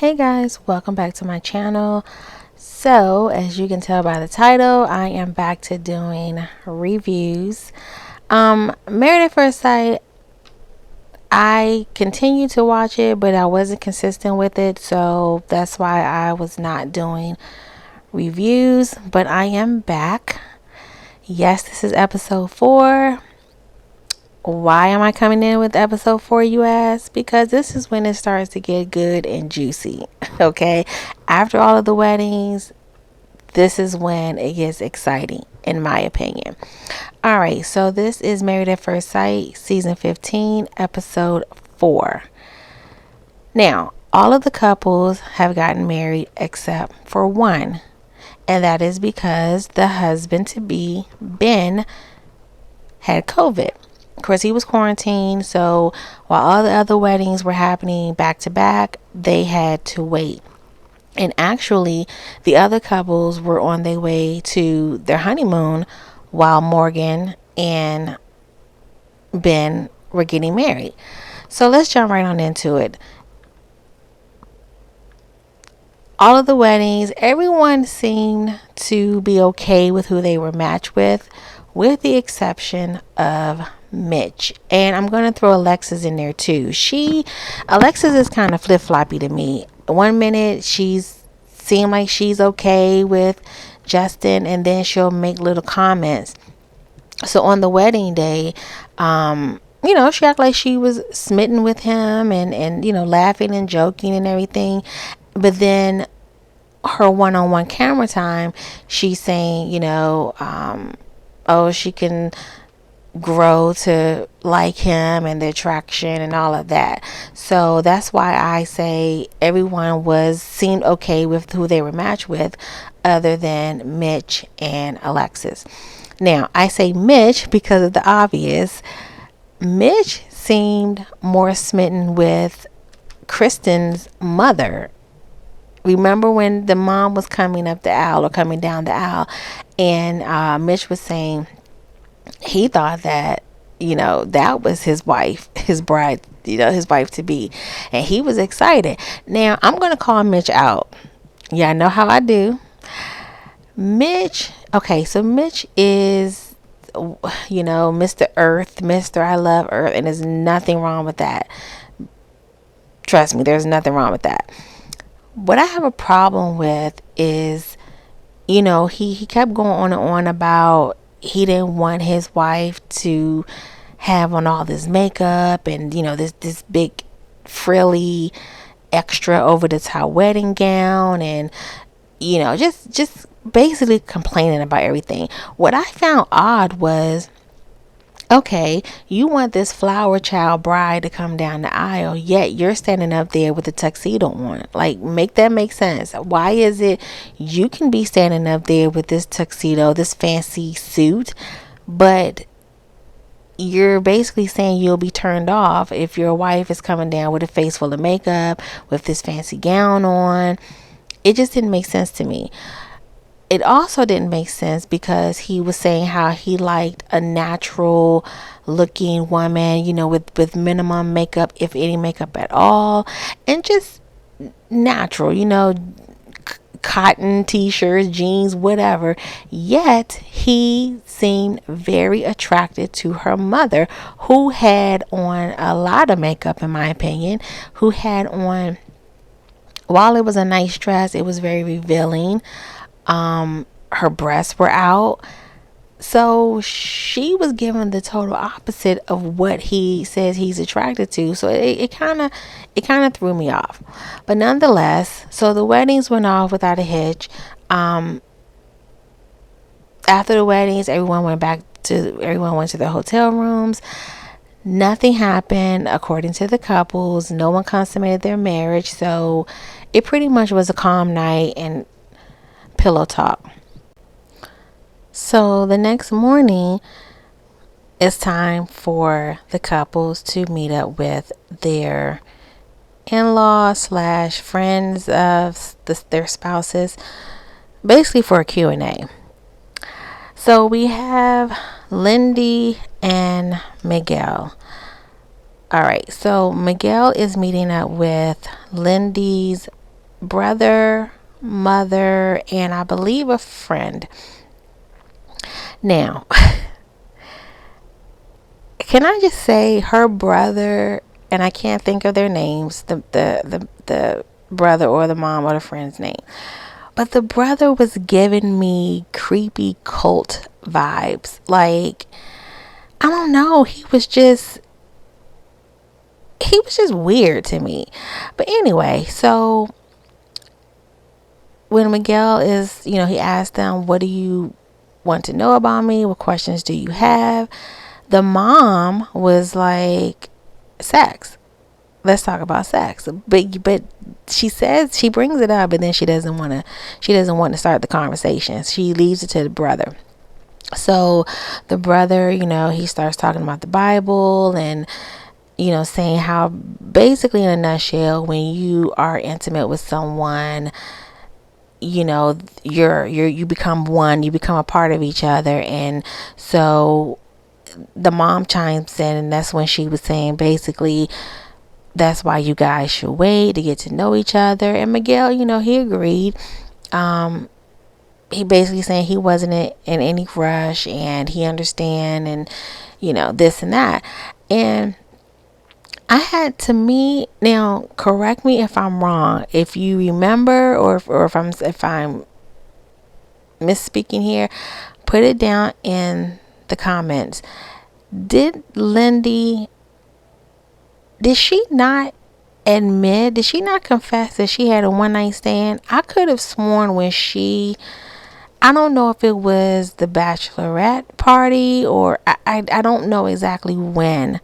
Hey guys, welcome back to my channel. So, as you can tell by the title, I am back to doing reviews. Married at First Sight, I continue to watch it, but I wasn't consistent with it, so that's why I was not doing reviews, but I am back. Yes, this is episode 4. Why am I coming in with episode 4, you ask? Because this is when it starts to get good and juicy. Okay, after all of the weddings, this is when it gets exciting, in my opinion. All right, so this is Married at First Sight, season 15, episode 4. Now, all of the couples have gotten married except for one, and that is because the husband to be, Ben, had COVID. Of course, he was quarantined, so while all the other weddings were happening back to back, they had to wait. And actually, the other couples were on their way to their honeymoon while Morgan and Ben were getting married. So let's jump right on into it. All of the weddings, everyone seemed to be okay with who they were matched with the exception of Mitch. And I'm going to throw Alexis in there too. Alexis is kind of flip-floppy to me. One minute she's seem like she's okay with Justin, and then she'll make little comments. So on the wedding day, she acted like she was smitten with him and laughing and joking and everything. But then her one-on-one camera time, she's saying, she can grow to like him and the attraction and all of that. So that's why I say everyone seemed okay with who they were matched with, other than Mitch and Alexis. Now I say Mitch because of the obvious. Mitch seemed more smitten with Kristen's mother. Remember when the mom was coming up the aisle or coming down the aisle, and Mitch was saying he thought that that was his wife, his bride, his wife to be, and he was excited. Now I'm gonna call Mitch out. Yeah, I know how I do. Mitch, okay, so Mitch is Mr. Earth, Mr. I love Earth, and there's nothing wrong with that. Trust me, there's nothing wrong with that. What I have a problem with is, he kept going on and on about he didn't want his wife to have on all this makeup and this big frilly extra over the top wedding gown, and just basically complaining about everything. What I found odd was, okay, you want this flower child bride to come down the aisle, yet you're standing up there with a tuxedo on. Like, make that make sense. Why is it you can be standing up there with this tuxedo, this fancy suit, but you're basically saying you'll be turned off if your wife is coming down with a face full of makeup, with this fancy gown on? It just didn't make sense to me. It also didn't make sense because he was saying how he liked a natural looking woman, with minimum makeup, if any makeup at all, and just natural, cotton t-shirts, jeans, whatever. Yet he seemed very attracted to her mother, who had on a lot of makeup, in my opinion, who had on, while it was a nice dress, it was very revealing. Her breasts were out, so she was given the total opposite of what he says he's attracted to. So it kind of threw me off. But nonetheless, so the weddings went off without a hitch. After the weddings, everyone went to their hotel rooms. Nothing happened according to the couples. No one consummated their marriage, so it pretty much was a calm night and pillow talk. So the next morning, it's time for the couples to meet up with their in-laws slash friends of their spouses, basically for a Q&A. So we have Lindy and Miguel. All right, so Miguel is meeting up with Lindy's brother, mother, and I believe a friend. Now, can I just say her brother, and I can't think of their names, the brother or the mom or the friend's name, but the brother was giving me creepy cult vibes. Like, I don't know, he was just weird to me. But anyway, so when Miguel is, he asked them, what do you want to know about me? What questions do you have? The mom was like, sex. Let's talk about sex. But she says, she brings it up, and then she doesn't want to start the conversation. She leaves it to the brother. So the brother, he starts talking about the Bible and saying how basically in a nutshell, when you are intimate with someone, you become one, you become a part of each other. And so the mom chimes in, and that's when she was saying basically that's why you guys should wait to get to know each other. And Miguel, he agreed. He basically saying he wasn't in any rush, and he understand, and this and that. And I had, to me, now correct me if I'm wrong, if you remember, or if I'm misspeaking here, put it down in the comments. Did she not did she not confess that she had a one night stand? I could have sworn I don't know if it was the bachelorette party, or I don't know exactly when,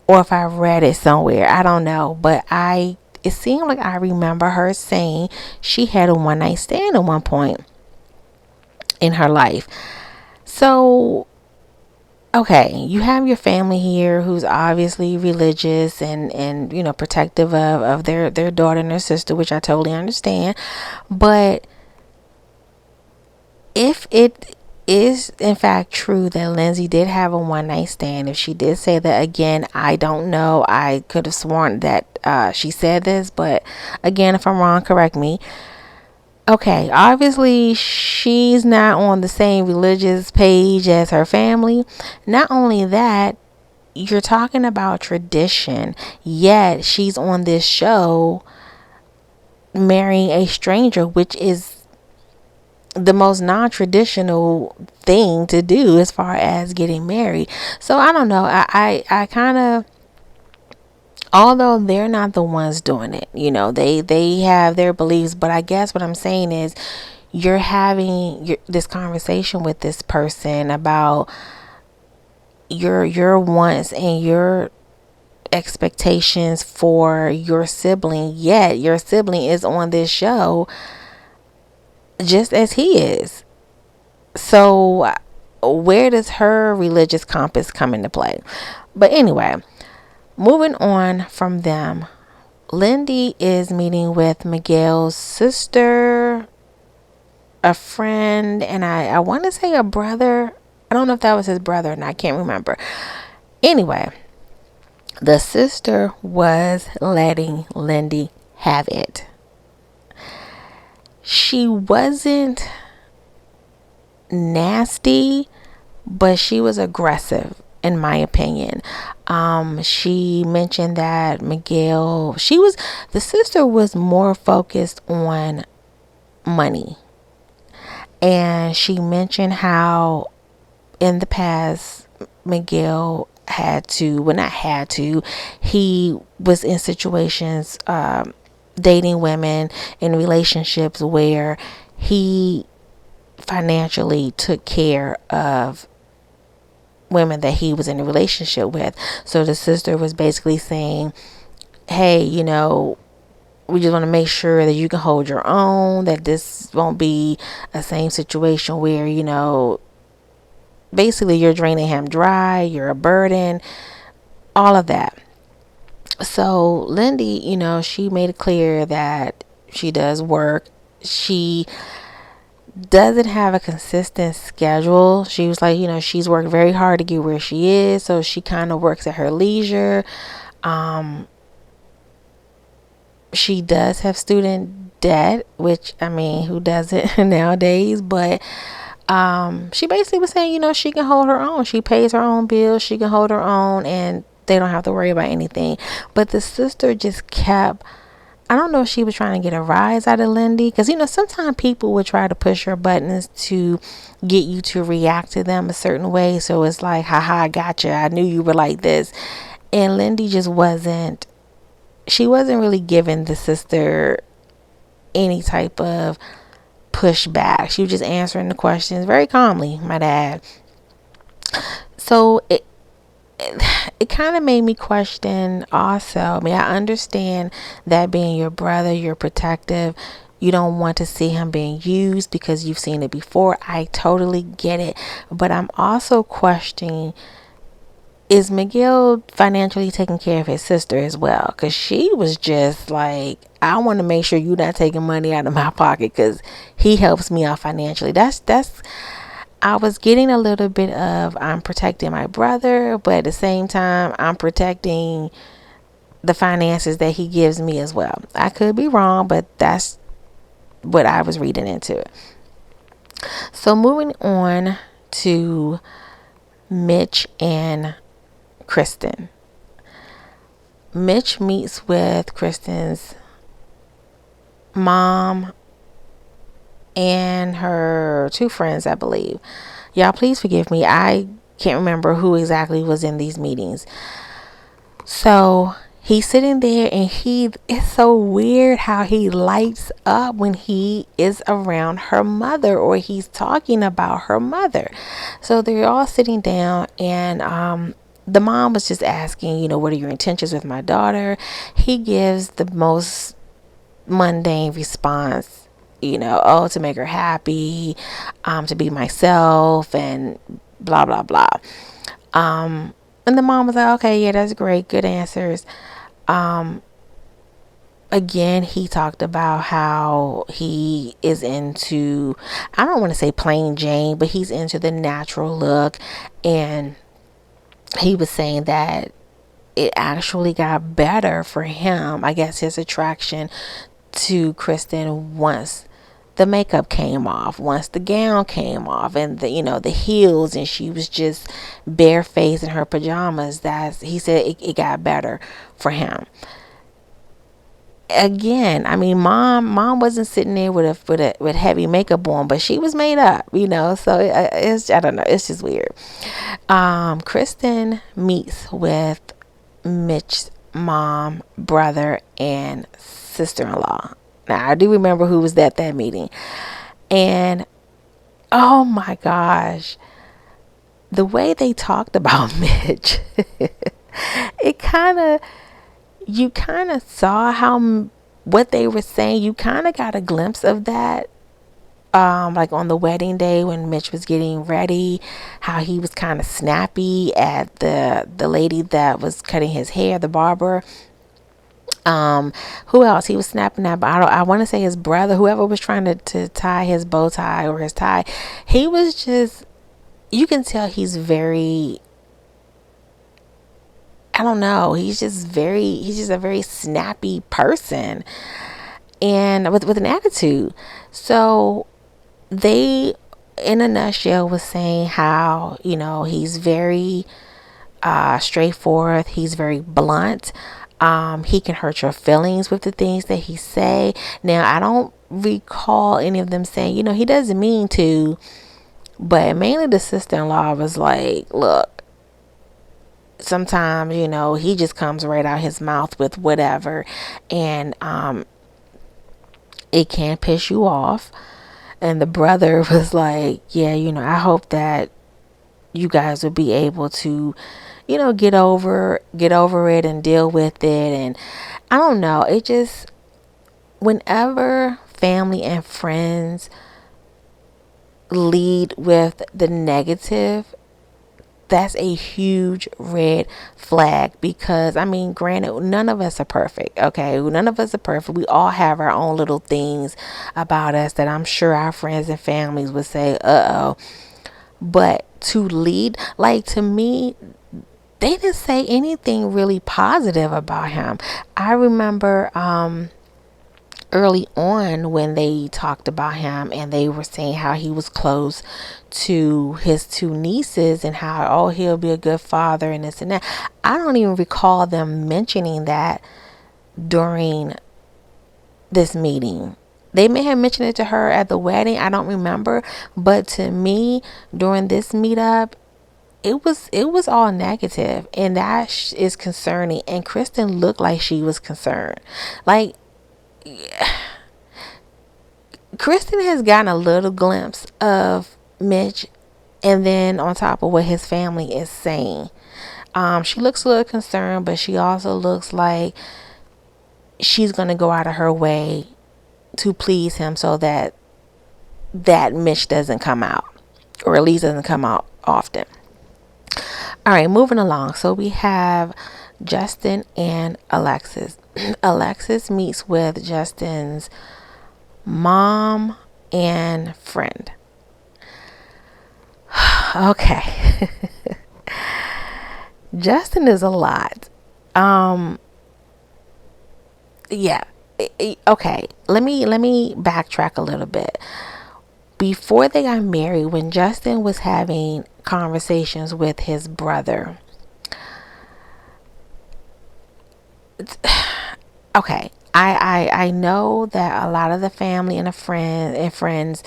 or if I read it somewhere. I don't know, but it seemed like I remember her saying she had a one night stand at one point in her life. So, okay, you have your family here who's obviously religious and protective of their daughter and their sister, which I totally understand. But if it is in fact true that Lindsay did have a one night stand, if she did say that, again, I don't know. I could have sworn that she said this, but again, if I'm wrong, correct me. Okay, obviously she's not on the same religious page as her family. Not only that, you're talking about tradition, yet she's on this show marrying a stranger, which is the most non-traditional thing to do as far as getting married. So I don't know. I kind of, although they're not the ones doing it, they have their beliefs, but I guess what I'm saying is you're having this conversation with this person about your wants and your expectations for your sibling, yet your sibling is on this show just as he is. So where does her religious compass come into play? But anyway, moving on from them, Lindy is meeting with Miguel's sister, a friend, and I want to say a brother. I don't know if that was his brother, and I can't remember. Anyway, the sister was letting Lindy have it. She wasn't nasty, but she was aggressive, in my opinion. She mentioned that the sister was more focused on money. And she mentioned how in the past, Miguel he was in situations, dating women in relationships where he financially took care of women that he was in a relationship with. So the sister was basically saying, hey, we just want to make sure that you can hold your own, that this won't be a same situation where, basically you're draining him dry, you're a burden, all of that. So Lindy, she made it clear that she does work. She doesn't have a consistent schedule. She was like, she's worked very hard to get where she is, so she kind of works at her leisure. She does have student debt, which I mean, who does it nowadays? But she basically was saying, she can hold her own. She pays her own bills. She can hold her own, and they don't have to worry about anything. But the sister just kept. I don't know if she was trying to get a rise out of Lindy, because sometimes people would try to push her buttons to get you to react to them a certain way. So it's like, haha, I gotcha. I knew you were like this. And Lindy just wasn't. She wasn't really giving the sister any type of pushback. She was just answering the questions very calmly, my dad. So it kind of made me question also. I mean, I understand that being your brother, you're protective. You don't want to see him being used because you've seen it before. I totally get it. But I'm also questioning, is Miguel financially taking care of his sister as well? Because she was just like, I want to make sure you're not taking money out of my pocket because he helps me out financially. That's I was getting a little bit of, I'm protecting my brother, but at the same time, I'm protecting the finances that he gives me as well. I could be wrong, but that's what I was reading into it. So moving on to Mitch and Kristen. Mitch meets with Kristen's mom and her two friends, I believe. Y'all, please forgive me. I can't remember who exactly was in these meetings. So he's sitting there, and it's so weird how he lights up when he is around her mother, or he's talking about her mother. So they're all sitting down, and the mom was just asking, what are your intentions with my daughter? He gives the most mundane response, to make her happy, to be myself, and blah blah blah. And the mom was like, okay, yeah, that's great, good answers. Again, he talked about how he is into, I don't want to say plain Jane, but he's into the natural look. And he was saying that it actually got better for him, I guess, his attraction to Kristen once the makeup came off, once the gown came off, and the heels, and she was just barefaced in her pajamas. He said it got better for him. Again, I mean, mom wasn't sitting there with heavy makeup on, but she was made up, so it's, I don't know, it's just weird. Kristen meets with Mitch's mom, brother, and sister-in-law. Now, I do remember who was at that meeting. And, oh my gosh, the way they talked about Mitch, you kind of saw what they were saying. You kind of got a glimpse of that. Like on the wedding day when Mitch was getting ready, how he was kind of snappy at the lady that was cutting his hair, the barber. Who else? He was snapping at, I want to say his brother, whoever was trying to tie his bow tie or his tie. He was just, you can tell he's very, I don't know, he's just a very snappy person, and with an attitude. So they, in a nutshell, was saying how, he's very straightforward. He's very blunt. He can hurt your feelings with the things that he say. Now, I don't recall any of them saying, he doesn't mean to, but mainly the sister-in-law was like, look, sometimes, he just comes right out his mouth with whatever, and it can piss you off. And the brother was like, yeah, I hope that you guys will be able to, get over it and deal with it. And I don't know, it just, whenever family and friends lead with the negative, that's a huge red flag. Because I mean, granted, none of us are perfect, okay? None of us are perfect. We all have our own little things about us that I'm sure our friends and families would say, uh-oh. But to lead, like, to me, they didn't say anything really positive about him. I remember early on when they talked about him and they were saying how he was close to his two nieces and how, oh, he'll be a good father and this and that. I don't even recall them mentioning that during this meeting. They may have mentioned it to her at the wedding. I don't remember. But to me, during this meetup, it was all negative, and that is concerning. And Kristen looked like she was concerned. Like, Kristen has gotten a little glimpse of Mitch, and then on top of what his family is saying, she looks a little concerned, but she also looks like she's gonna go out of her way to please him so that Mitch doesn't come out, or at least doesn't come out often. All right, moving along. So we have Justin and Alexis. Alexis meets with Justin's mom and friend. Okay. Justin is a lot. Um yeah. Okay. Let me backtrack a little bit. Before they got married, when Justin was having conversations with his brother, okay, I know that a lot of the family and the friends,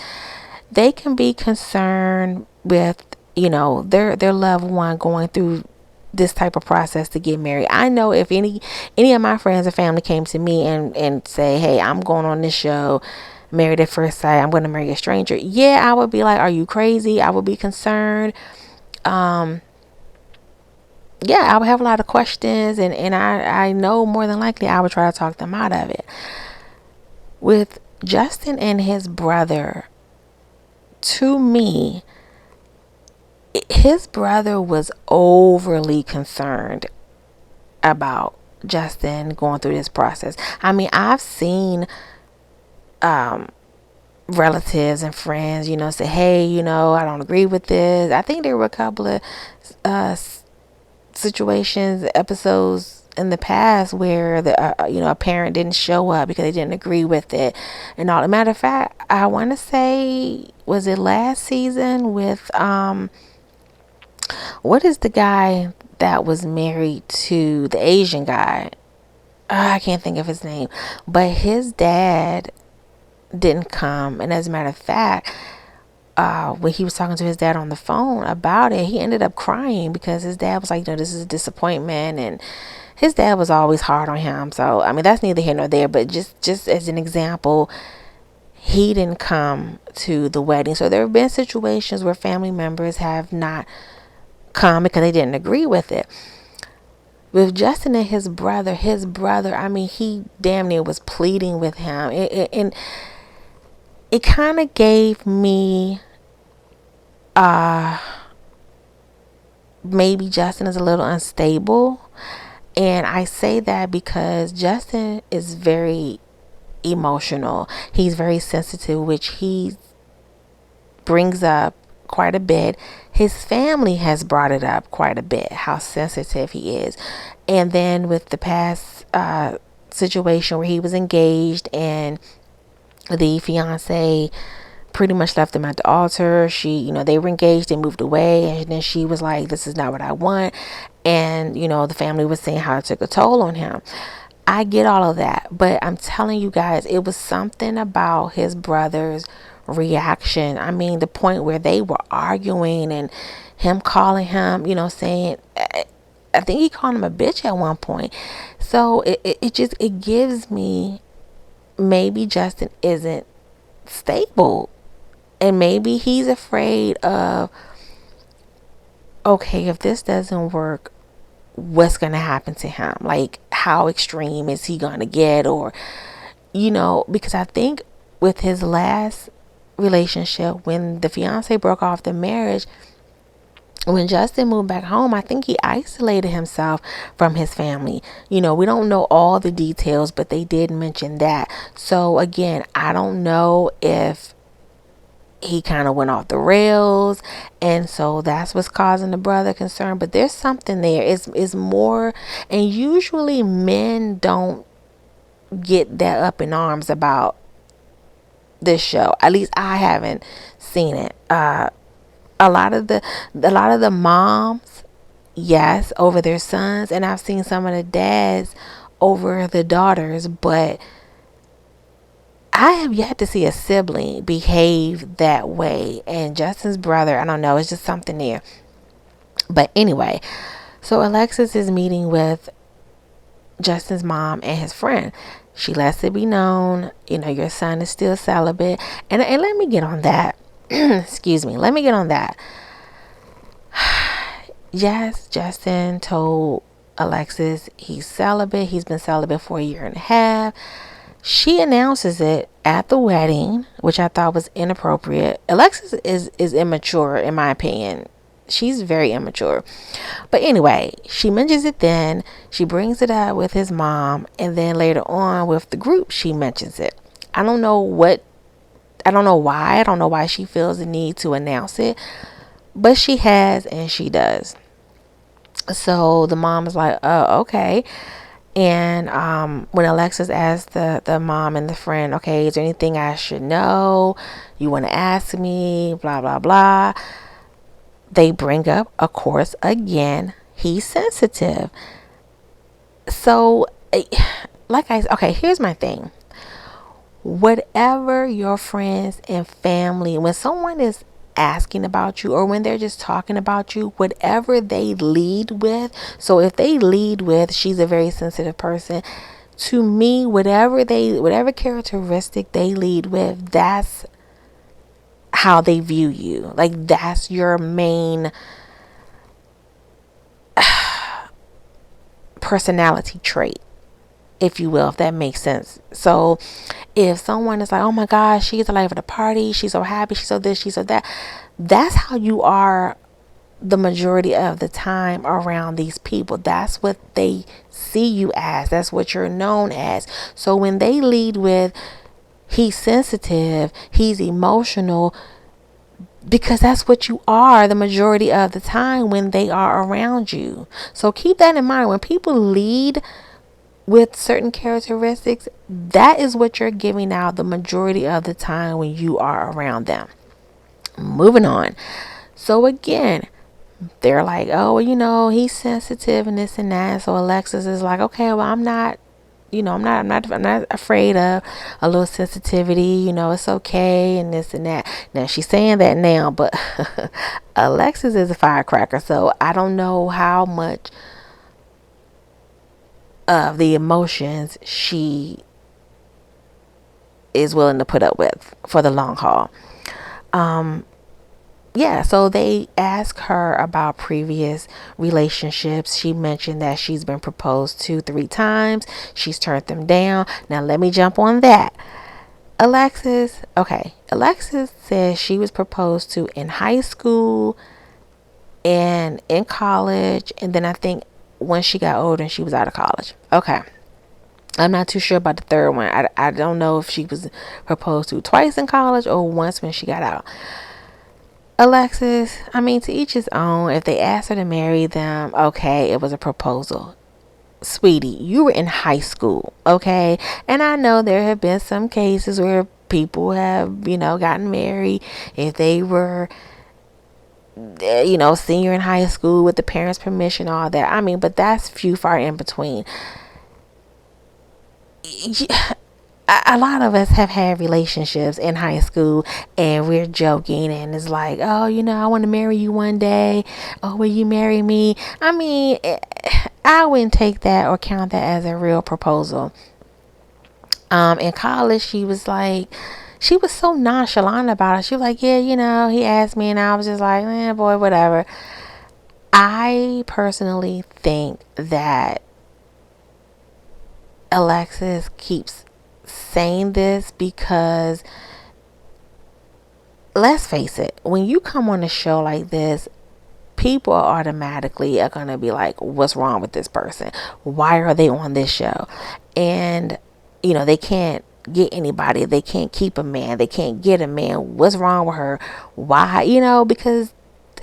they can be concerned with, their loved one going through this type of process to get married. I know if any of my friends or family came to me and say, hey, I'm going on this show, Married at First Sight, I'm going to marry a stranger, yeah, I would be like, are you crazy? I would be concerned. um yeah, I would have a lot of questions, and I know more than likely I would try to talk them out of it. With Justin and his brother, to me, his brother was overly concerned about Justin going through this process. I mean, I've seen relatives and friends, say, hey, I don't agree with this. I think there were a couple of uh, situations, episodes in the past where a parent didn't show up because they didn't agree with it and all. As a matter of fact, I want to say, was it last season with what is the guy that was married to the Asian guy? I can't think of his name, but his dad didn't come. And as a matter of fact, when he was talking to his dad on the phone about it, he ended up crying because his dad was like, this is a disappointment. And his dad was always hard on him. So, I mean, that's neither here nor there. But just as an example, he didn't come to the wedding. So there have been situations where family members have not come because they didn't agree with it. With Justin and his brother, I mean, he damn near was pleading with him. And it kind of gave me maybe Justin is a little unstable. And I say that because Justin is very emotional. He's very sensitive, which he brings up quite a bit. His family has brought it up quite a bit, how sensitive he is. And then with the past situation where he was engaged and the fiance pretty much left him at the altar. They were engaged and moved away, and then she was like, this is not what I want. And the family was saying how it took a toll on him. I get all of that, but I'm telling you guys, it was something about his brother's reaction. I mean, the point where they were arguing and him calling him, saying, I think he called him a bitch at one point. So it gives me, maybe Justin isn't stable, and maybe he's afraid of, okay, if this doesn't work, what's going to happen to him? Like, how extreme is he going to get? Or, because I think with his last relationship, when the fiance broke off the marriage, when Justin moved back home, I think he isolated himself from his family. We don't know all the details, but they did mention that. So again, I don't know if he kind of went off the rails, and so that's what's causing the brother concern. But there's something there. It's more, and usually men don't get that up in arms about this show. At least I haven't seen it. A lot of the moms, yes, over their sons, and I've seen some of the dads over the daughters, but I have yet to see a sibling behave that way. And Justin's brother, I don't know, it's just something there. But anyway, so Alexis is meeting with Justin's mom and his friend. She lets it be known, your son is still celibate. And let me get on that. Excuse me. Let me get on that. Yes, Justin told Alexis he's celibate. He's been celibate for a year and a half. She announces it at the wedding, which I thought was inappropriate. Alexis is immature, in my opinion. She's very immature. But anyway, she mentions it then. She brings it up with his mom. And then later on with the group, she mentions it. I don't know why. I don't know why she feels the need to announce it. But she has, and she does. So the mom is like, oh, okay. And when Alexis asked the mom and the friend, okay, is there anything I should know? You want to ask me? Blah, blah, blah. They bring up, of course, again, he's sensitive. So, okay, here's my thing. Whatever your friends and family, when someone is asking about you or when they're just talking about you, whatever they lead with, so if they lead with she's a very sensitive person, to me, whatever characteristic they lead with, that's how they view you. Like, that's your main personality trait, if you will, if that makes sense. So if someone is like, oh my gosh, she's the life of the party, she's so happy, she's so this, she's so that, that's how you are the majority of the time around these people. That's what they see you as. That's what you're known as. So when they lead with he's sensitive, he's emotional, because that's what you are the majority of the time when they are around you. So keep that in mind. When people lead with certain characteristics, that is what you're giving out the majority of the time when you are around them. Moving on. So again, they're like, oh, he's sensitive and this and that. So Alexis is like, okay, well, I'm not afraid of a little sensitivity. It's okay and this and that. Now she's saying that now, but Alexis is a firecracker. So I don't know how much of the emotions she is willing to put up with for the long haul. So they ask her about previous relationships. She mentioned that she's been proposed to 3 times. She's turned them down. Now let me jump on that. Alexis says she was proposed to in high school and in college, and then I think when she got older and she was out of college. Okay. I'm not too sure about the third one. I don't know if she was proposed to twice in college or once when she got out. Alexis, to each his own. If they asked her to marry them, okay, it was a proposal. Sweetie, you were in high school, okay? And I know there have been some cases where people have, gotten married if they were, senior in high school with the parents' permission, all that. But that's few far in between. A lot of us have had relationships in high school and we're joking and it's like, oh, I want to marry you one day. Oh, will you marry me? I wouldn't take that or count that as a real proposal. In college, she was so nonchalant about it. She was like, yeah, he asked me, and I was just like, boy, whatever. I personally think that Alexis keeps saying this because, let's face it, when you come on a show like this, people automatically are going to be like, what's wrong with this person? Why are they on this show? And they can't get anybody. They can't keep a man. They can't get a man. What's wrong with her? Why? Because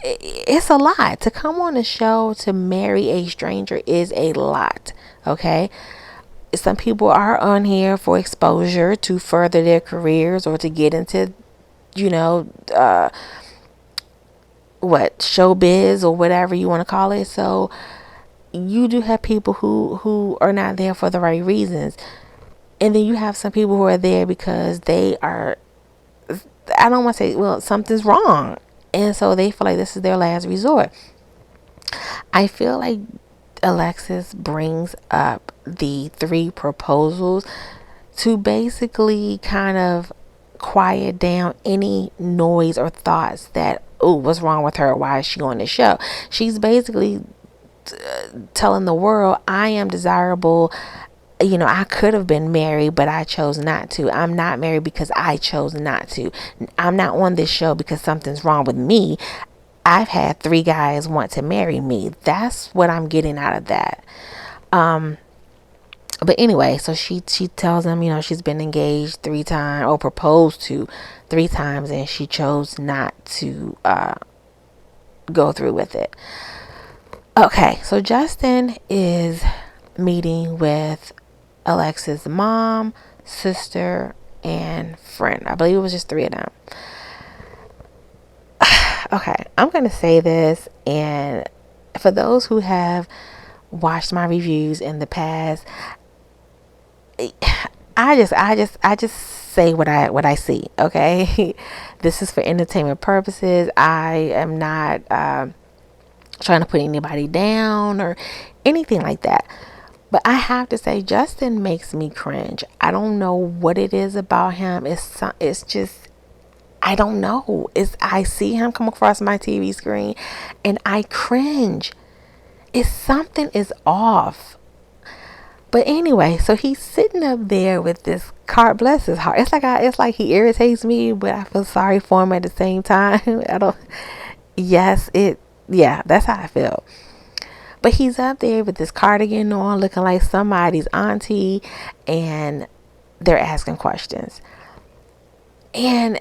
it's a lot. To come on a show to marry a stranger is a lot. Okay. some people are on here for exposure to further their careers or to get into, you know, what, showbiz or whatever you want to call it. So you do have people who are not there for the right reasons. And then you have some people who are there because they are, I don't want to say, well, something's wrong. And so they feel like this is their last resort. I feel like Alexis brings up the three proposals to basically kind of quiet down any noise or thoughts that, oh, what's wrong with her? Why is she on the show? She's basically telling the world, I am desirable. You know, I could have been married, but I chose not to. I'm not married because I chose not to. I'm not on this show because something's wrong with me. I've had 3 guys want to marry me. That's what I'm getting out of that. But anyway, so she tells him, you know, she's been engaged 3 times or proposed to 3 times, and she chose not to go through with it. Okay, so Justin is meeting with Alexis' mom, sister, and friend. I believe it was just 3 of them. Okay, I'm going to say this, and for those who have watched my reviews in the past, I just say what I see. Okay, this is for entertainment purposes. I am not trying to put anybody down or anything like that. But I have to say, Justin makes me cringe. I don't know what it is about him. It's just, I don't know. I see him come across my TV screen and I cringe. It's something is off. But anyway, so he's sitting up there with this card. Bless his heart. It's like he irritates me, but I feel sorry for him at the same time. I don't. Yes, yeah, that's how I feel. But he's up there with this cardigan on, looking like somebody's auntie, and they're asking questions. And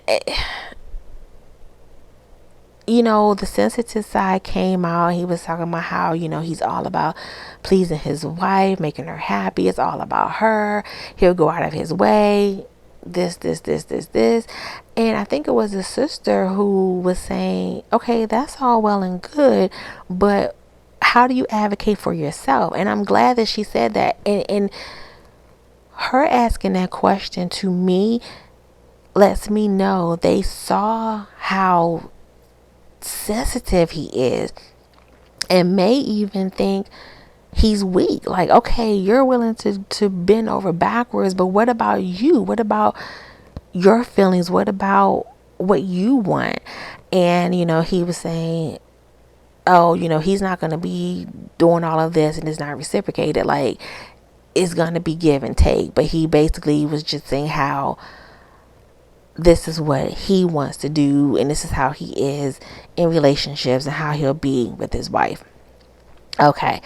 you know, the sensitive side came out. He was talking about how, you know, he's all about pleasing his wife, making her happy. It's all about her. He'll go out of his way. This. And I think it was his sister who was saying, okay, that's all well and good, but how do you advocate for yourself? And I'm glad that she said that. And her asking that question to me lets me know they saw how sensitive he is and may even think he's weak. Like, okay, you're willing to bend over backwards, but what about you? What about your feelings? What about what you want? And, you know, he was saying, oh, you know, he's not going to be doing all of this and it's not reciprocated. Like, it's going to be give and take. But he basically was just saying how this is what he wants to do and this is how he is in relationships and how he'll be with his wife. Okay.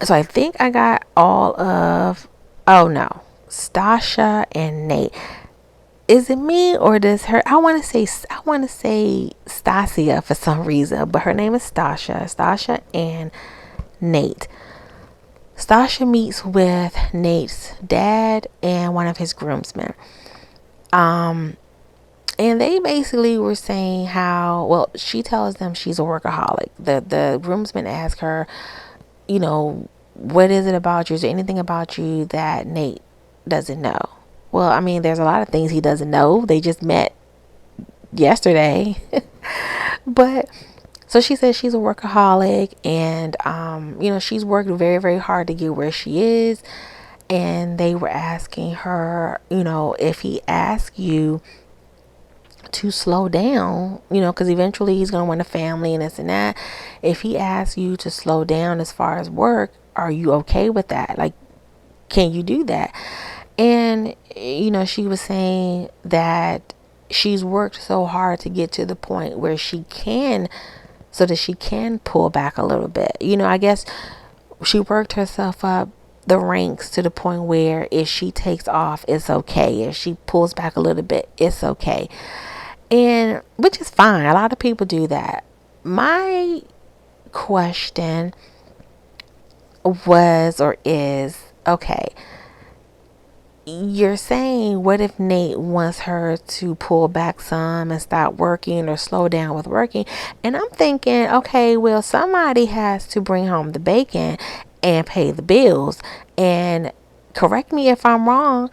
So I think I got all of, oh no, Stasha and Nate. Is it me or does her, I want to say Stasia for some reason, but her name is Stasha and Nate. Stasha meets with Nate's dad and one of his groomsmen. And they basically were saying how, well, she tells them she's a workaholic. The groomsmen ask her, you know, what is it about you? Is there anything about you that Nate doesn't know? Well, I mean, there's a lot of things he doesn't know. They just met yesterday. But so she says she's a workaholic and, you know, she's worked very, very hard to get where she is. And they were asking her, you know, if he asks you to slow down, you know, because eventually he's going to want a family and this and that. If he asks you to slow down as far as work, are you okay with that? Like, can you do that? And, you know, she was saying that she's worked so hard to get to the point where she can, so that she can pull back a little bit. You know, I guess she worked herself up the ranks to the point where if she takes off, it's okay. If she pulls back a little bit, it's okay. And which is fine. A lot of people do that. My question was or is, okay, you're saying, what if Nate wants her to pull back some and stop working or slow down with working? And I'm thinking, okay, well, somebody has to bring home the bacon and pay the bills. And correct me if I'm wrong,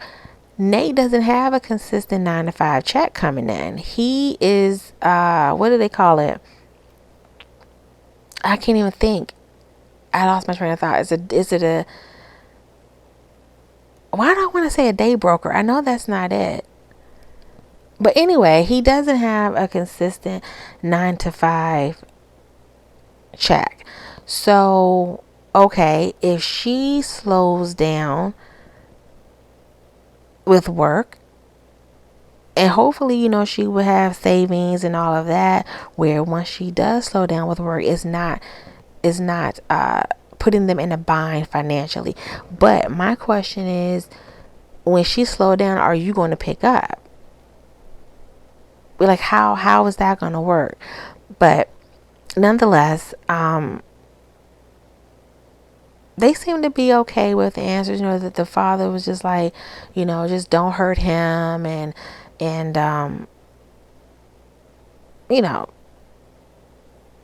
Nate doesn't have a consistent 9 to 5 check coming in. He is, what do they call it? I can't even think. I lost my train of thought. Why do I want to say a day broker? I know that's not it. But anyway, he doesn't have a consistent 9 to 5 check. So, okay, if she slows down with work, and hopefully, she will have savings and all of that, where once she does slow down with work, it's not putting them in a bind financially. But my question is, when she slow down, are you going to pick up? Like, how is that going to work? But nonetheless, they seem to be okay with the answers. That the father was just like, just don't hurt him, and you know,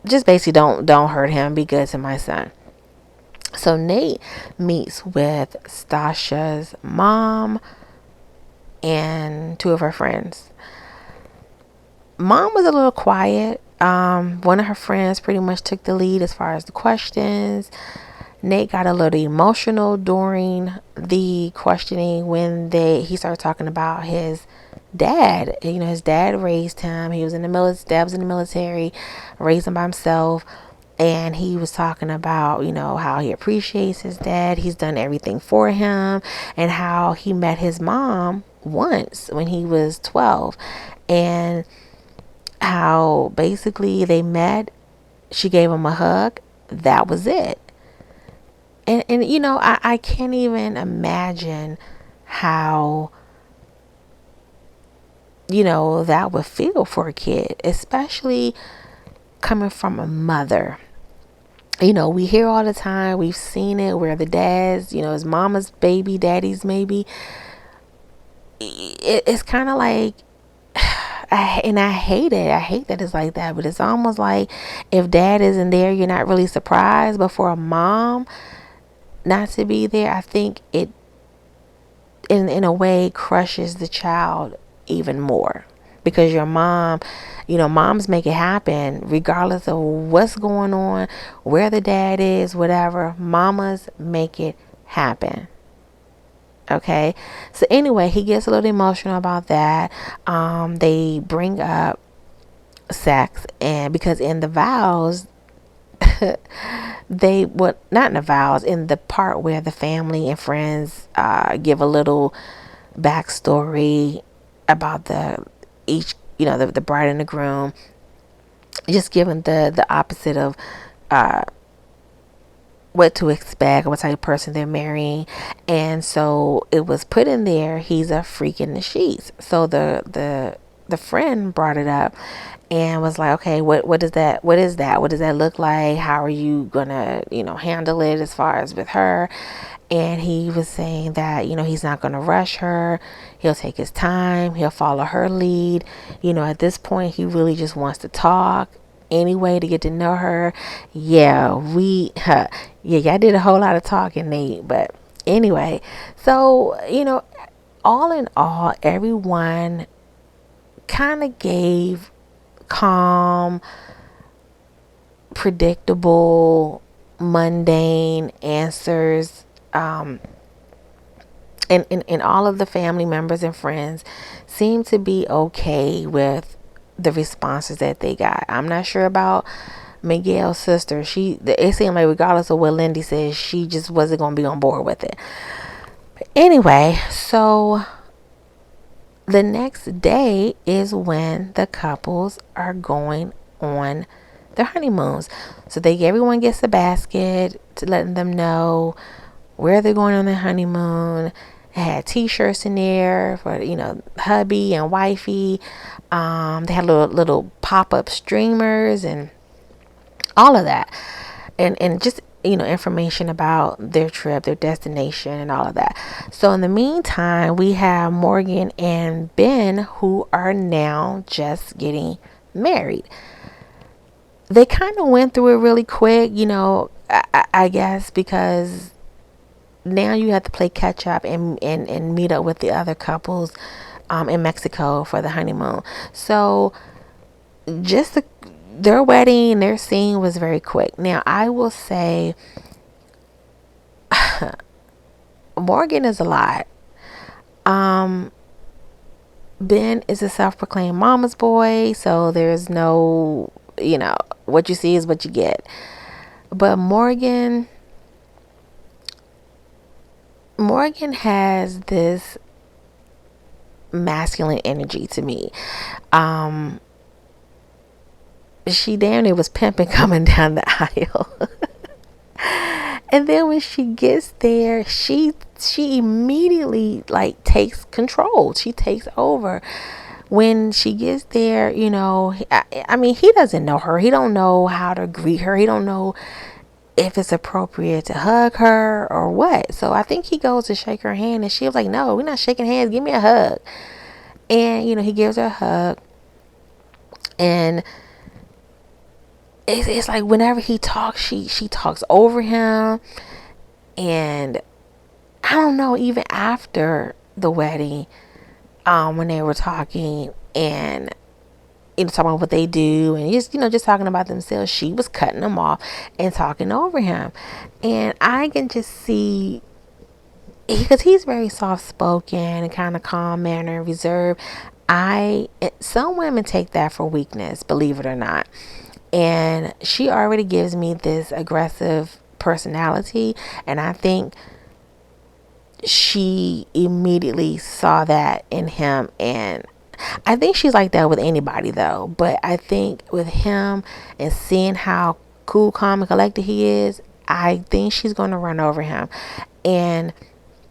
just basically don't hurt him. Be good to my son. So Nate meets with Stasha's mom and two of her friends. Mom was a little quiet. One of her friends pretty much took the lead as far as the questions. Nate got a little emotional during the questioning when he started talking about his dad. His dad raised him. He was in the military. Dad was in the military, raised him by himself. And he was talking about, how he appreciates his dad. He's done everything for him, and how he met his mom once when he was 12, and how basically they met. She gave him a hug. That was it. And I can't even imagine how, that would feel for a kid, especially coming from a mother. We hear all the time, we've seen it where the dads, his mama's baby, daddy's maybe. It's kind of like, I hate it. I hate that it's like that, but it's almost like if dad isn't there, you're not really surprised. But for a mom not to be there, I think it, in a way, crushes the child even more. Because your mom, moms make it happen regardless of what's going on, where the dad is, whatever. Mamas make it happen. Okay. So anyway, he gets a little emotional about that. They bring up sex, and because in the vows, not in the vows, in the part where the family and friends give a little backstory about the bride and the groom, just giving the opposite of what to expect, what type of person they're marrying. And so it was put in there, he's a freak in the sheets. So the friend brought it up and was like, okay, what is that? What does that look like? How are you gonna, handle it as far as with her? And he was saying that, he's not gonna rush her. He'll take his time. He'll follow her lead. At this point, he really just wants to talk anyway to get to know her. Yeah, I did a whole lot of talking, Nate. But anyway, so, all in all, everyone kind of gave calm, predictable, mundane answers. And all of the family members and friends seemed to be okay with the responses that they got. I'm not sure about Miguel's sister. It seemed like regardless of what Lindy says, she just wasn't going to be on board with it. But anyway, so the next day is when the couples are going on their honeymoons. So everyone gets a basket to letting them know where they're going on their honeymoon. It had t-shirts in there for, hubby and wifey. They had little pop-up streamers and all of that. And just information about their trip, their destination, and all of that. So in the meantime, we have Morgan and Ben, who are now just getting married. They kind of went through it really quick, I guess, because now you have to play catch up and meet up with the other couples in Mexico for the honeymoon. So just their wedding, their scene was very quick. Now, I will say Morgan is a lot. Um, Ben is a self-proclaimed mama's boy, so there's no, what you see is what you get. But Morgan has this masculine energy to me. She damn near was pimping coming down the aisle. And then when she gets there, she immediately like takes control. She takes over. When she gets there, I mean, he doesn't know her. He don't know how to greet her. He don't know if it's appropriate to hug her or what. So I think he goes to shake her hand and she was like, no, we're not shaking hands. Give me a hug. And, he gives her a hug. And it's like whenever he talks, she talks over him. And I don't know, even after the wedding, when they were talking and talking about what they do and just talking about themselves, she was cutting them off and talking over him. And I can just see, because he's very soft spoken and kind of calm manner, reserved. Some women take that for weakness, believe it or not. And she already gives me this aggressive personality, and I think she immediately saw that in him. And I think she's like that with anybody though, but I think with him and seeing how cool, calm, and collected he is, I think she's going to run over him. And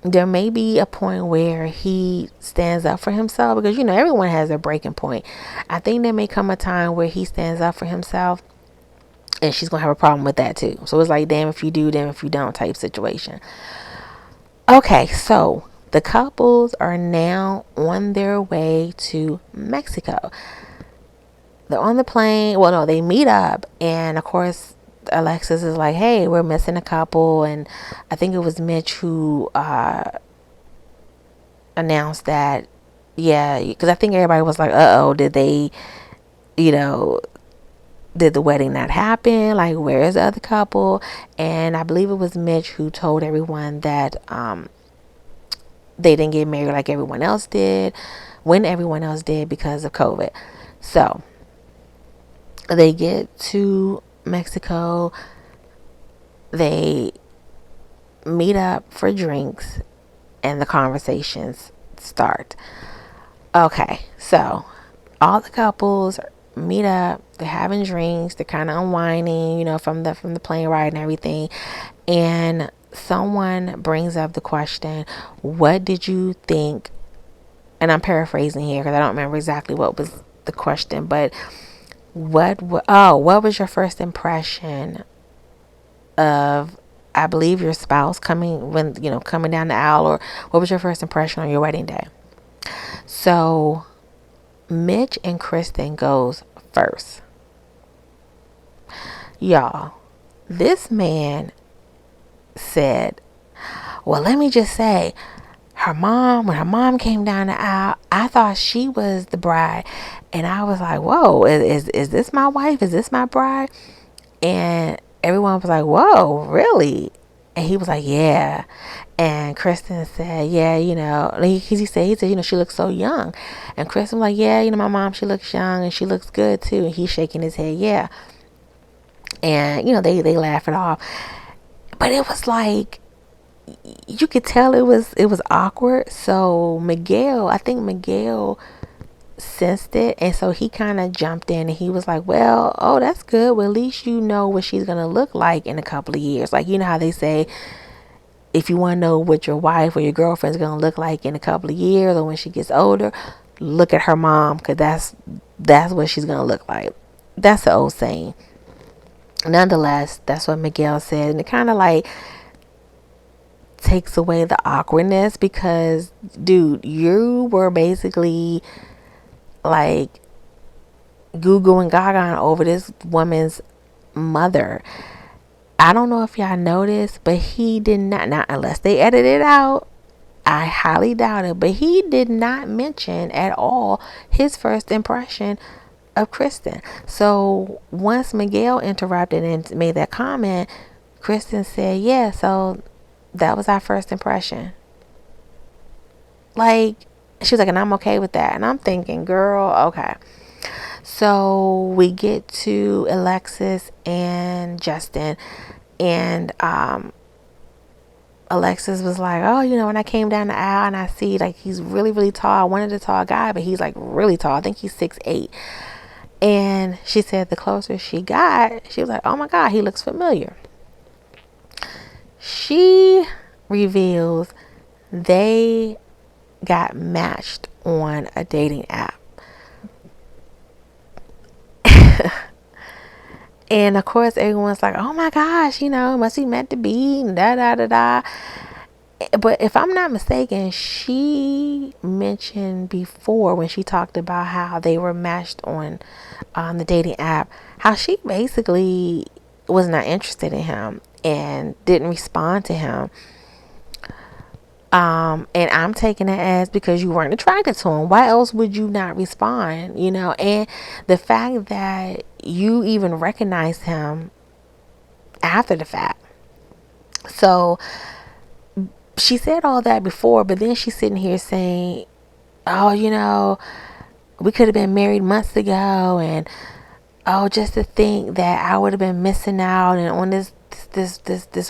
there may be a point where he stands up for himself, because everyone has their breaking point. I think there may come a time where he stands up for himself and she's gonna have a problem with that too. So it's like, damn if you do, damn if you don't type situation. Okay, so the couples are now on their way to Mexico. They're on the plane. Well, no, they meet up, and of course Alexis is like, hey, we're missing a couple. And I think it was Mitch who announced that, yeah, because I think everybody was like, uh-oh, did they, did the wedding not happen? Like, where is the other couple? And I believe it was Mitch who told everyone that they didn't get married like everyone else did, when everyone else did, because of COVID. So they get to Mexico. They meet up for drinks and the conversations start. Okay, so all the couples meet up, they're having drinks, they're kind of unwinding, from the plane ride and everything. And someone brings up the question, what did you think? And I'm paraphrasing here because I don't remember exactly what was the question, but what was your first impression of, I believe, your spouse coming down the aisle, or what was your first impression on your wedding day? So Mitch and Kristen goes first. Y'all, this man said, well, let me just say, when her mom came down the aisle, I thought she was the bride. And I was like, whoa, is this my wife? Is this my bride? And everyone was like, whoa, really? And he was like, yeah. And Kristen said, yeah, he said, she looks so young. And Kristen was like, yeah, my mom, she looks young and she looks good too. And he's shaking his head, yeah. And, they laugh it off. But it was like, you could tell it was awkward. So I think Miguel sensed it, and so he kind of jumped in and he was like, well, oh, that's good. Well, at least you know what she's gonna look like in a couple of years. Like, how they say, if you want to know what your wife or your girlfriend's gonna look like in a couple of years or when she gets older, look at her mom, because that's what she's gonna look like. That's the old saying. nonetheless, that's what Miguel said. And it kind of like takes away the awkwardness because, dude, you were basically like goo goo and gaga over this woman's mother. I don't know if y'all noticed, but he did not, unless they edited it out, I highly doubt it, but he did not mention at all his first impression of Kristen. So once Miguel interrupted and made that comment, Kristen said, yeah, so that was our first impression. Like, she was like, and I'm okay with that. And I'm thinking, girl, okay. So we get to Alexis and Justin, and Alexis was like, oh, when I came down the aisle and I see like he's really, really tall. I wanted a tall guy, but he's like really tall. I think he's 6'8". And she said the closer she got, she was like, oh my God, he looks familiar. She reveals they got matched on a dating app. And of course, everyone's like, oh my gosh, must be meant to be, da da da da. But if I'm not mistaken, she mentioned before when she talked about how they were matched on the dating app, how she basically was not interested in him and didn't respond to him. And I'm taking it as because you weren't attracted to him. Why else would you not respond? And the fact that you even recognized him after the fact. So she said all that before, but then she's sitting here saying, oh, we could have been married months ago, and just to think that I would have been missing out and on this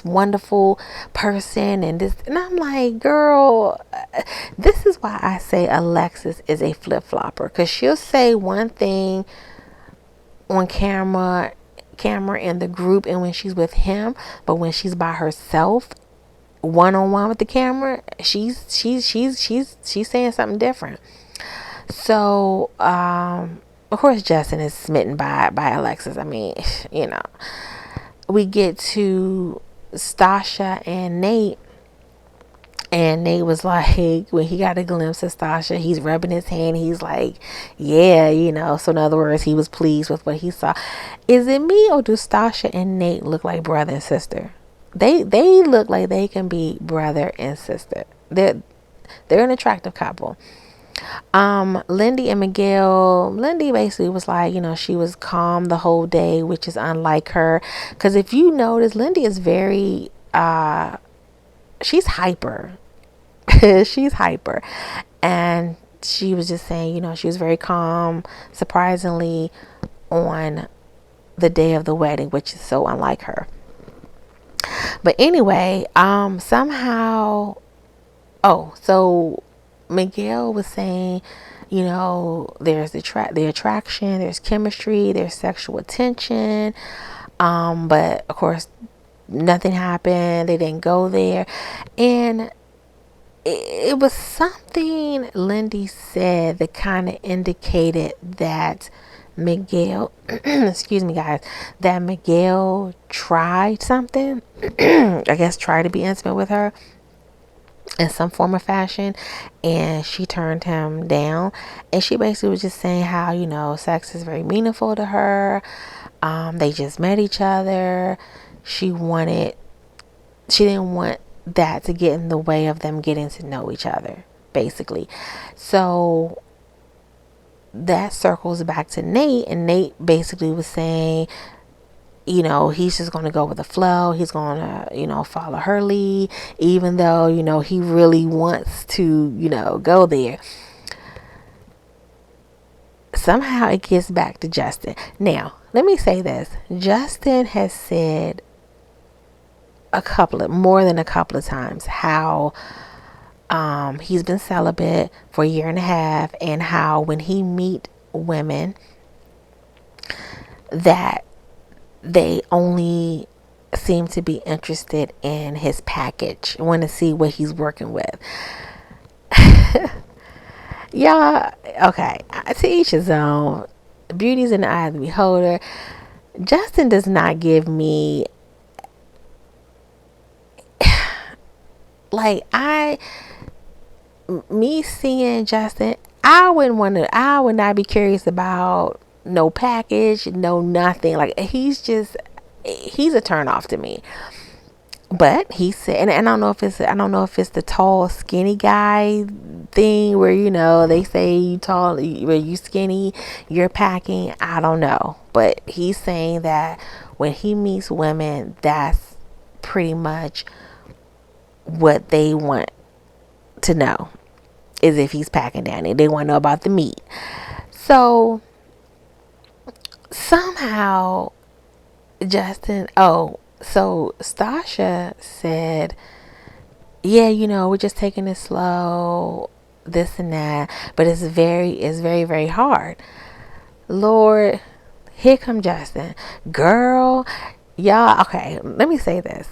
wonderful person and I'm like, girl, this is why I say Alexis is a flip-flopper, because she'll say one thing on camera in the group and when she's with him, but when she's by herself one-on-one with the camera, she's saying something different. So of course Justin is smitten by Alexis. I mean, we get to Stasha and Nate, and Nate was like, when he got a glimpse of Stasha, he's rubbing his hand. He's like, yeah, so in other words, he was pleased with what he saw. Is it me, or do Stasha and Nate look like brother and sister? They look like they can be brother and sister. They're an attractive couple. Lindy and Miguel, Lindy basically was like, she was calm the whole day, which is unlike her. Because if you notice, Lindy is very, she's hyper. She's hyper. And she was just saying, she was very calm, surprisingly, on the day of the wedding, which is so unlike her. But anyway, somehow, so Miguel was saying, there's the attraction, there's chemistry, there's sexual attention, but of course nothing happened. They didn't go there, and it was something Lindy said that kind of indicated that Miguel, excuse me guys, that Miguel tried something, I guess tried to be intimate with her in some form or fashion, and she turned him down. And she basically was just saying how, sex is very meaningful to her. They just met each other. She didn't want that to get in the way of them getting to know each other, basically. So that circles back to Nate, and Nate basically was saying, he's just going to go with the flow. He's going to, follow her lead, even though, he really wants to, go there. Somehow it gets back to Justin. Now, let me say this. Justin has said more than a couple of times how he's been celibate for a year and a half, and how when he meet women that they only seem to be interested in his package, want to see what he's working with. Y'all, okay, to each his own. Beauty's in the eye of the beholder. Justin does not give me, like, me seeing Justin, I would not be curious about no package, no nothing. Like, he's a turn off to me. But he said, and I don't know if it's the tall, skinny guy thing where, they say you tall, where you skinny, you're packing. I don't know, but he's saying that when he meets women, that's pretty much what they want to know, is if he's packing down there. They want to know about the meat. So somehow Justin, so Stasha said, yeah, we're just taking it slow, this and that, but it's very, very hard. Lord, here come Justin. Girl, y'all, okay, let me say this.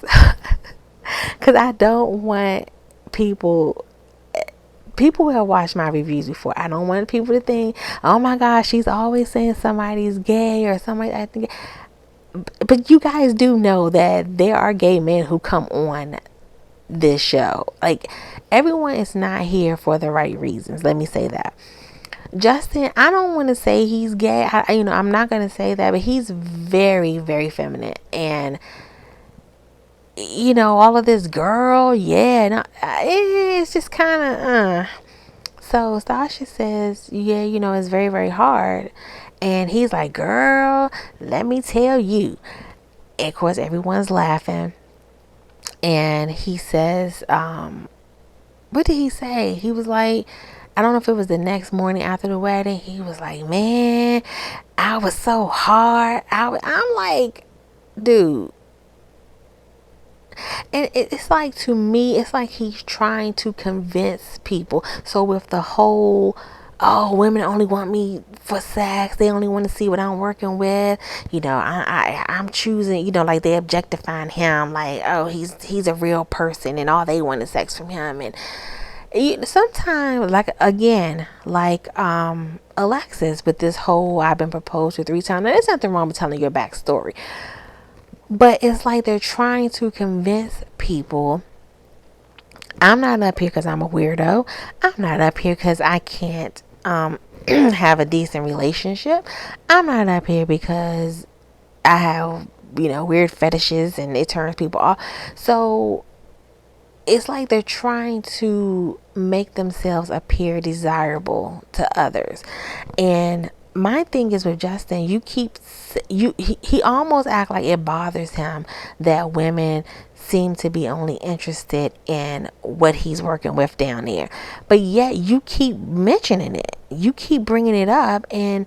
Because I don't want people who have watched my reviews before, I don't want people to think, oh my gosh, she's always saying somebody's gay or somebody acting gay. But you guys do know that there are gay men who come on this show. Like, everyone is not here for the right reasons. Let me say that. Justin, I don't want to say he's gay. I'm not going to say that, but he's very, very feminine. And, all of this girl, yeah, no, it's just kind of, So Stasha says, yeah, it's very, very hard. And he's like, girl, let me tell you. And of course, everyone's laughing. And he says, what did he say? He was like, I don't know if it was the next morning after the wedding. He was like, man, I was so hard. I'm like, dude. And it's like, to me, it's like he's trying to convince people. So with the whole, oh, women only want me for sex, they only want to see what I'm working with, I'm choosing, like, they objectifying him, like, oh, he's a real person and all they want is sex from him. And sometimes, like, again, like, Alexis, with this whole I've been proposed to 3 times. Now, there's nothing wrong with telling your backstory, but it's like they're trying to convince people. I'm not up here because I'm a weirdo. I'm not up here because I can't have a decent relationship. I'm not up here because I have, weird fetishes and it turns people off. So it's like they're trying to make themselves appear desirable to others. And my thing is with Justin, he almost act like it bothers him that women seem to be only interested in what he's working with down there. But yet you keep mentioning it. You keep bringing it up, and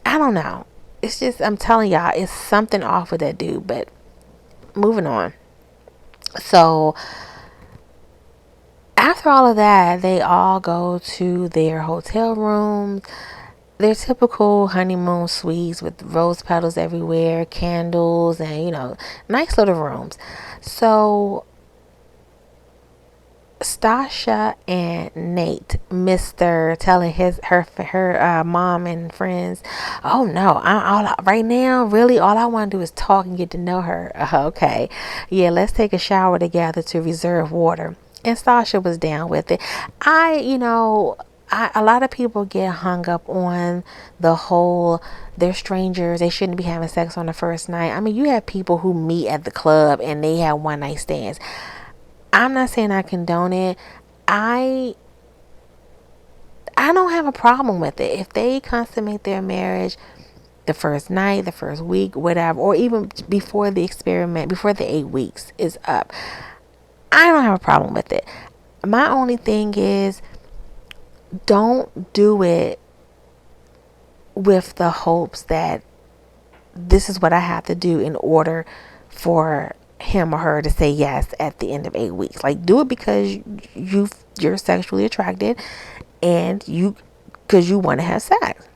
I don't know. It's just, I'm telling y'all, it's something off with that dude. But moving on. So after all of that, they all go to their hotel rooms, their typical honeymoon suites with rose petals everywhere, candles, and, nice little rooms. So Stasha and Nate, Mr. telling her mom and friends, oh no, right now, really, all I want to do is talk and get to know her. Okay, yeah, let's take a shower together to reserve water. And Stasha was down with it. A lot of people get hung up on the whole, they're strangers, they shouldn't be having sex on the first night. I mean, you have people who meet at the club and they have one night stands. I'm not saying I condone it. I don't have a problem with it. If they consummate their marriage the first night, the first week, whatever, or even before the experiment, before the 8 weeks is up, I don't have a problem with it. My only thing is, don't do it with the hopes that this is what I have to do in order for him or her to say yes at the end of 8 weeks. Like, do it because you're sexually attracted and because you want to have sex.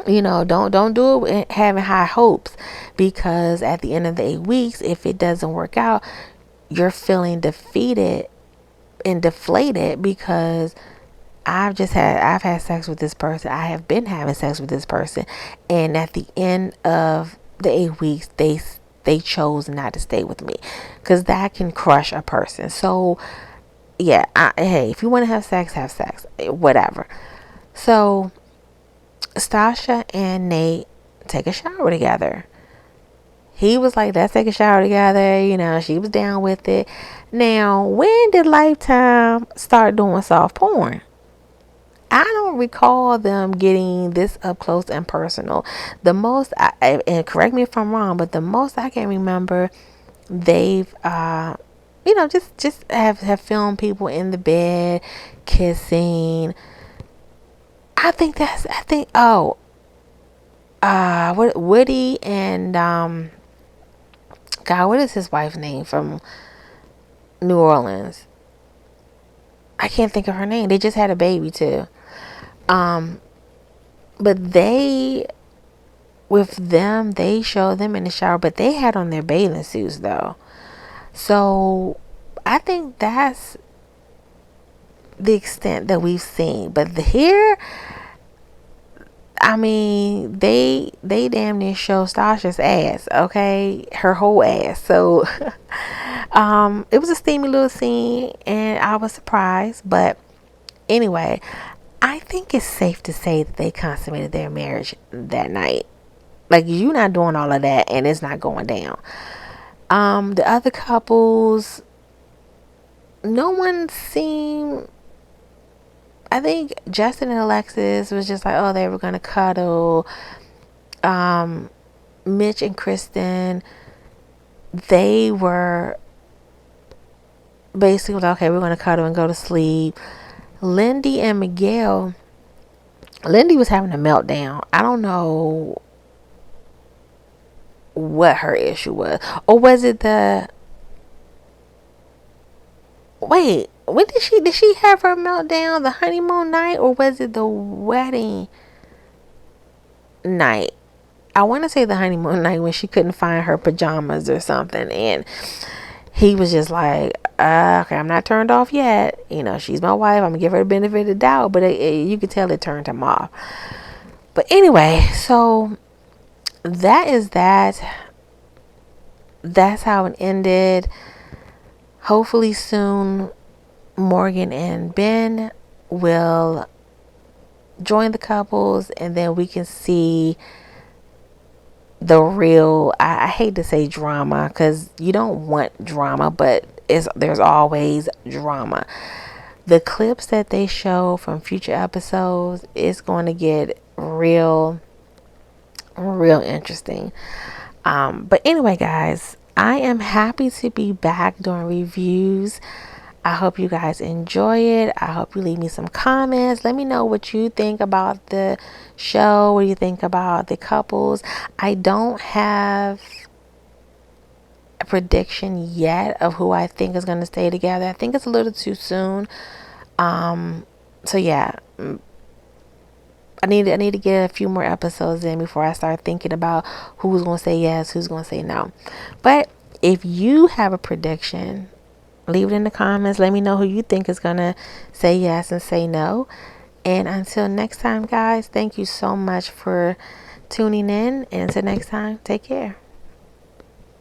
Don't do it having high hopes, because at the end of the 8 weeks, if it doesn't work out, you're feeling defeated and deflated, because I've had sex with this person. I have been having sex with this person. And at the end of the 8 weeks, they chose not to stay with me, because that can crush a person. So yeah, hey, if you want to have sex, whatever. So Stasha and Nate take a shower together. He was like, let's take a shower together. She was down with it. Now, when did Lifetime start doing soft porn? I don't recall them getting this up close and personal. The most, and correct me if I'm wrong, but the most I can remember, they've, just have filmed people in the bed kissing. What Woody and God, what is his wife's name from New Orleans? I can't think of her name. They just had a baby too. But with them, they showed them in the shower, but they had on their bathing suits though. So I think that's the extent that we've seen. But here, I mean, they damn near show Stasha's ass, okay? Her whole ass. So it was a steamy little scene, and I was surprised. But anyway, I think it's safe to say that they consummated their marriage that night. Like, you're not doing all of that, and it's not going down. The other couples, no one seemed. I think Justin and Alexis was just like, oh, they were gonna cuddle. Mitch and Kristen, they were basically like, okay, we're gonna cuddle and go to sleep. Lindy and Miguel, Lindy was having a meltdown. I don't know what her issue was, or was it the? Wait, when did she have her meltdown? The honeymoon night, or was it the wedding night? I want to say the honeymoon night, when she couldn't find her pajamas or something, and he was just like, okay, I'm not turned off yet. She's my wife. I'm gonna give her the benefit of the doubt, but you could tell it turned him off. But anyway, so that is that. That's how it ended. Hopefully soon, Morgan and Ben will join the couples, and then we can see the real, I hate to say drama, because you don't want drama, but there's always drama. The clips that they show from future episodes is going to get real interesting. But anyway, guys, I am happy to be back doing reviews. I hope you guys enjoy it. I hope you leave me some comments. Let me know what you think about the show. What do you think about the couples? I don't have a prediction yet of who I think is going to stay together. I think it's a little too soon. So yeah, I need to get a few more episodes in before I start thinking about who's going to say yes, who's going to say no. But if you have a prediction, leave it in the comments. Let me know who you think is going to say yes and say no. And until next time, guys, thank you so much for tuning in. And until next time, take care.